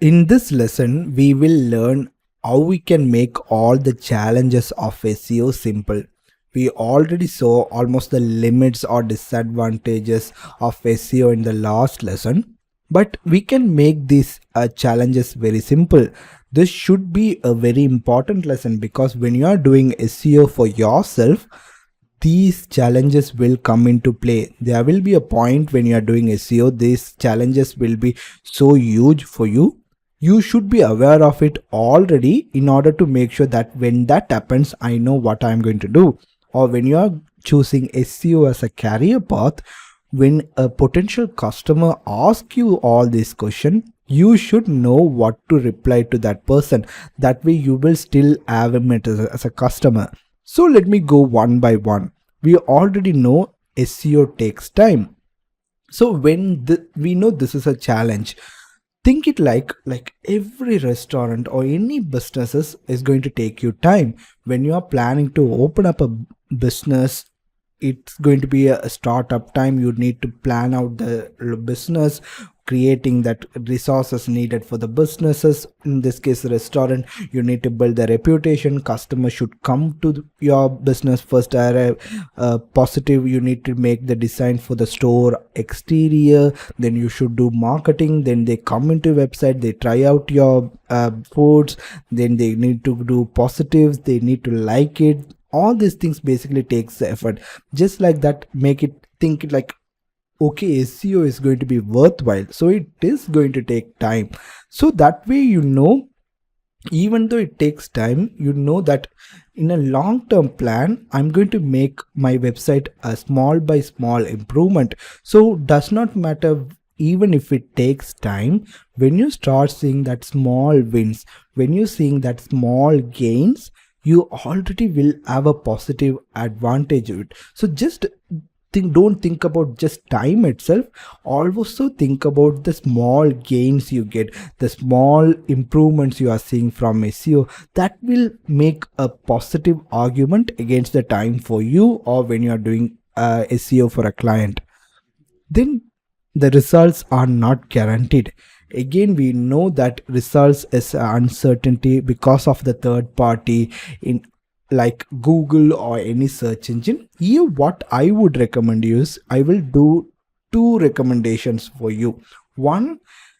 In this lesson, we will learn how we can make all the challenges of SEO simple. We already saw almost the limits or disadvantages of SEO in the last lesson, but we can make these challenges very simple. This should be a very important lesson because when you are doing SEO for yourself, these challenges will come into play. There will be a point when you are doing SEO, these challenges will be so huge for you. You should be aware of it already in order to make sure that when that happens, I know what I'm going to do. Or when you are choosing SEO as a career path, when a potential customer asks you all these questions, you should know what to reply to that person. That way you will still have him as a customer. So let me go one by one. We already know SEO takes time. So when we know this is a challenge, think it like every restaurant or any businesses is going to take you time. When you are planning to open up a business, it's going to be a startup time. You need to plan out the business, creating that resources needed for the businesses. In this case, the restaurant, you need to build the reputation. Customers should come to your business first. Positive, you need to make the design for the store exterior, then you should do marketing, then they come into website, they try out your foods, then they need to do positives, they need to like it. All these things basically takes the effort. Just like that, make it think it like, okay, SEO is going to be worthwhile, so it is going to take time. So that way, even though it takes time, you know that in a long term plan, I'm going to make my website a small by small improvement. So does not matter even if it takes time. When you start seeing that small wins, when you're seeing that small gains, you already will have a positive advantage of it. So just don't think about just time itself. Also think about the small gains you get, the small improvements you are seeing from SEO. That will make a positive argument against the time for you, or when you are doing SEO for a client. Then the results are not guaranteed. Again, we know that results is uncertainty because of the third party in like Google or any search engine. Here what I would recommend you is, I will do two recommendations for you. One,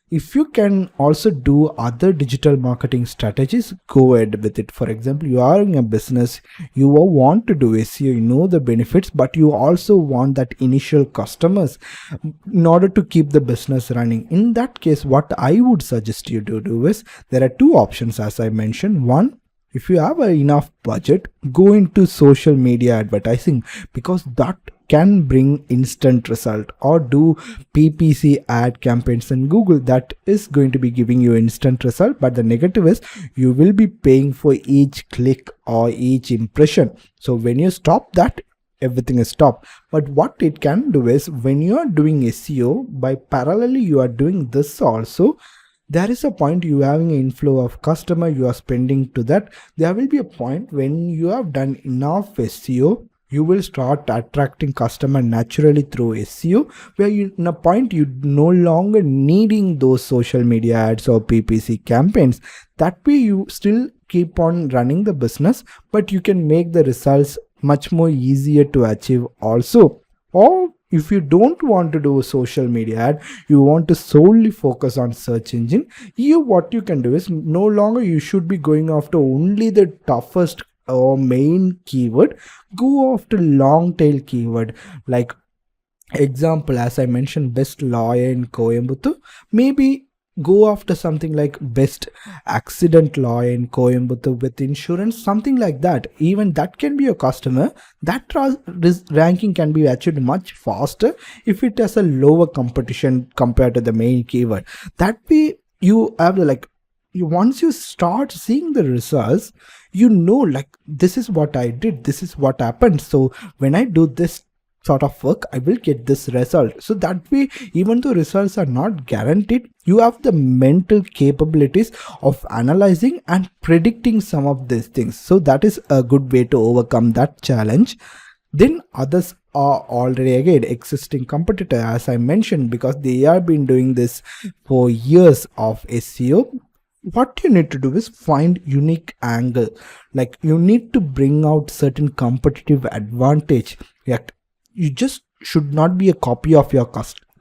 if you can also do other digital marketing strategies, go ahead with it. For example, you are in a business, you want to do SEO, you know the benefits, but you also want that initial customers in order to keep the business running. In that case, what I would suggest you to do is, there are two options as I mentioned. One, if you have enough budget, go into social media advertising, because that can bring instant result. Or do PPC ad campaigns in Google, that is going to be giving you instant result, but the negative is you will be paying for each click or each impression. So when you stop that, everything is stopped. But what it can do is, when you are doing SEO, by parallelly you are doing this also, there is a point you having an inflow of customer, you are spending to that. There will be a point when you have done enough SEO, you will start attracting customer naturally through SEO, where you in a point you no longer needing those social media ads or PPC campaigns. That way you still keep on running the business, but you can make the results much more easier to achieve also. Or if you don't want to do a social media ad, you want to solely focus on search engine, here what you can do is, no longer you should be going after only the toughest or main keyword. Go after long tail keyword. Like example, as I mentioned, best lawyer in Coimbatore, maybe go after something like best accident lawyer in Coimbatore with insurance, something like that. Even that can be a customer. That ranking can be achieved much faster if it has a lower competition compared to the main keyword. That way you have once you start seeing the results, you know, like, this is what I did, this is what happened, so when I do this sort of work, I will get this result. So that way, even though results are not guaranteed, you have the mental capabilities of analyzing and predicting some of these things. So that is a good way to overcome that challenge. Then others are already again existing competitor, as I mentioned, because they have been doing this for years of SEO. What you need to do is find unique angle, like you need to bring out certain competitive advantage. Yet you just should not be a copy of your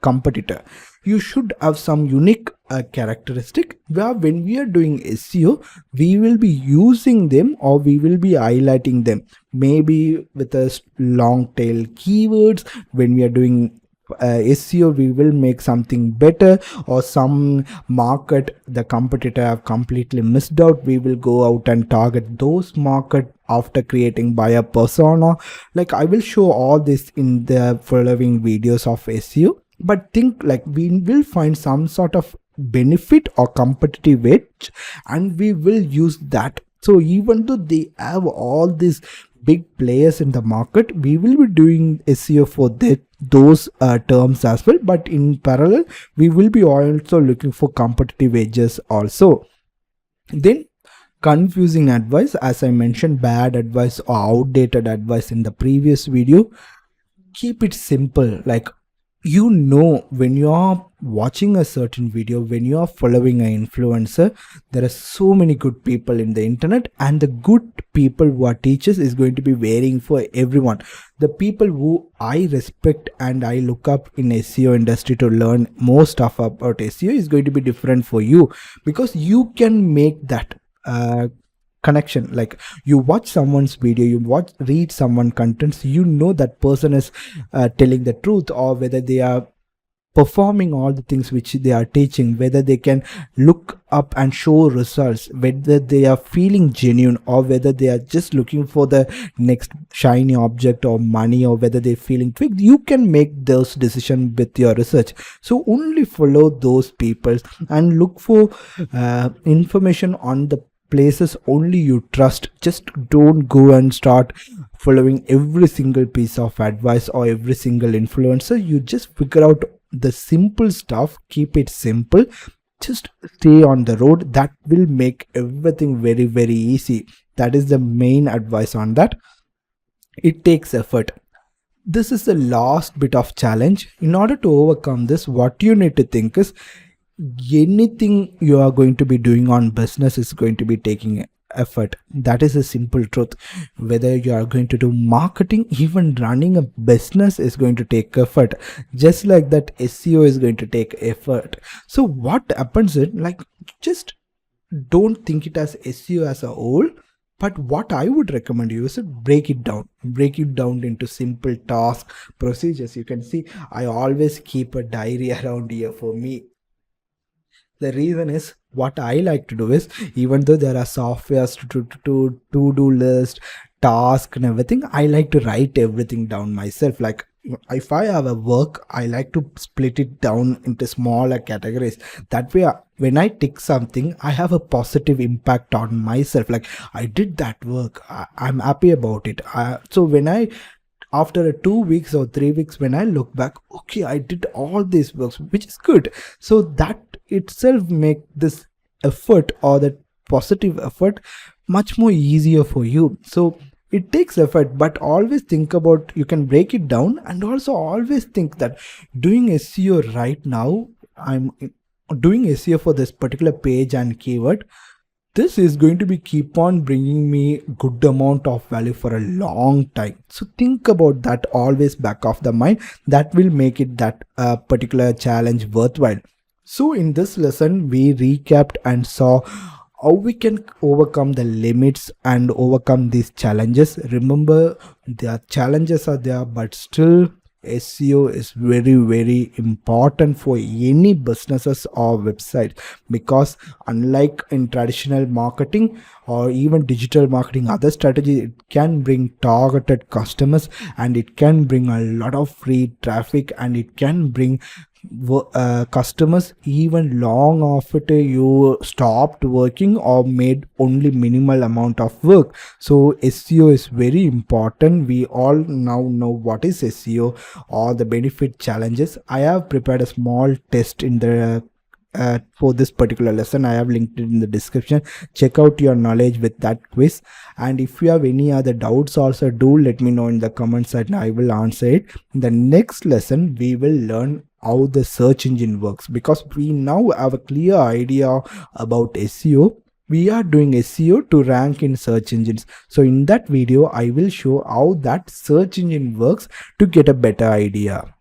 competitor. You should have some unique characteristic where when we are doing SEO, we will be using them or we will be highlighting them, maybe with a long tail keywords. When we are doing SEO, we will make something better, or some market the competitor have completely missed out, we will go out and target those market after creating buyer persona. Like I will show all this in the following videos of SEO, but think like we will find some sort of benefit or competitive edge and we will use that. So even though they have all these big players in the market, we will be doing SEO for those terms as well, but in parallel we will be also looking for competitive edges also. Then confusing advice, as I mentioned, bad advice or outdated advice in the previous video. Keep it simple. Like, when you are watching a certain video, when you are following an influencer, there are so many good people in the internet, and the good people who are teachers is going to be varying for everyone. The people who I respect and I look up in SEO industry to learn more stuff about SEO is going to be different for you, because you can make that connection. Like, you watch someone's video, read someone contents, that person is telling the truth, or whether they are performing all the things which they are teaching, whether they can look up and show results, whether they are feeling genuine, or whether they are just looking for the next shiny object or money, or whether they're feeling tweaked. You can make those decisions with your research. So only follow those people and look for information on the places only you trust. Just don't go and start following every single piece of advice or every single influencer. You just figure out the simple stuff, keep it simple, just stay on the road. That will make everything very, very easy. That is the main advice on that. It takes effort. This is the last bit of challenge. In order to overcome this, what you need to think is, anything you are going to be doing on business is going to be taking effort. That is a simple truth. Whether you are going to do marketing, even running a business is going to take effort. Just like that, SEO is going to take effort. So what happens is, like, just don't think it as SEO as a whole, but what I would recommend you is to break it down into simple tasks, procedures. You can see I always keep a diary around here for me. The reason is, what I like to do is, even though there are softwares to-do list, task and everything, I like to write everything down myself. Like, if I have a work, I like to split it down into smaller categories. That way, when I tick something, I have a positive impact on myself. Like, I did that work, I'm happy about it. So when after 2 weeks or 3 weeks, when I look back, okay, I did all these works, which is good. So that itself make this effort, or that positive effort, much more easier for you. So it takes effort, but always think about, you can break it down, and also always think that doing SEO right now, I'm doing SEO for this particular page and keyword, this is going to be keep on bringing me good amount of value for a long time. So think about that always back of the mind. That will make it that particular challenge worthwhile. So in this lesson, we recapped and saw how we can overcome the limits and overcome these challenges. Remember, the challenges are there, but still SEO is very, very important for any businesses or website, because unlike in traditional marketing or even digital marketing, other strategy, it can bring targeted customers, and it can bring a lot of free traffic, and it can bring customers even long after you stopped working or made only minimal amount of work. So SEO is very important. We all now know what is SEO or the benefit challenges. I have prepared a small test in the for this particular lesson. I have linked it in the description. Check out your knowledge with that quiz, and if you have any other doubts also, do let me know in the comments and I will answer it. In the next lesson we will learn how the search engine works, because we now have a clear idea about SEO. We are doing SEO to rank in search engines. So in that video I will show how that search engine works to get a better idea.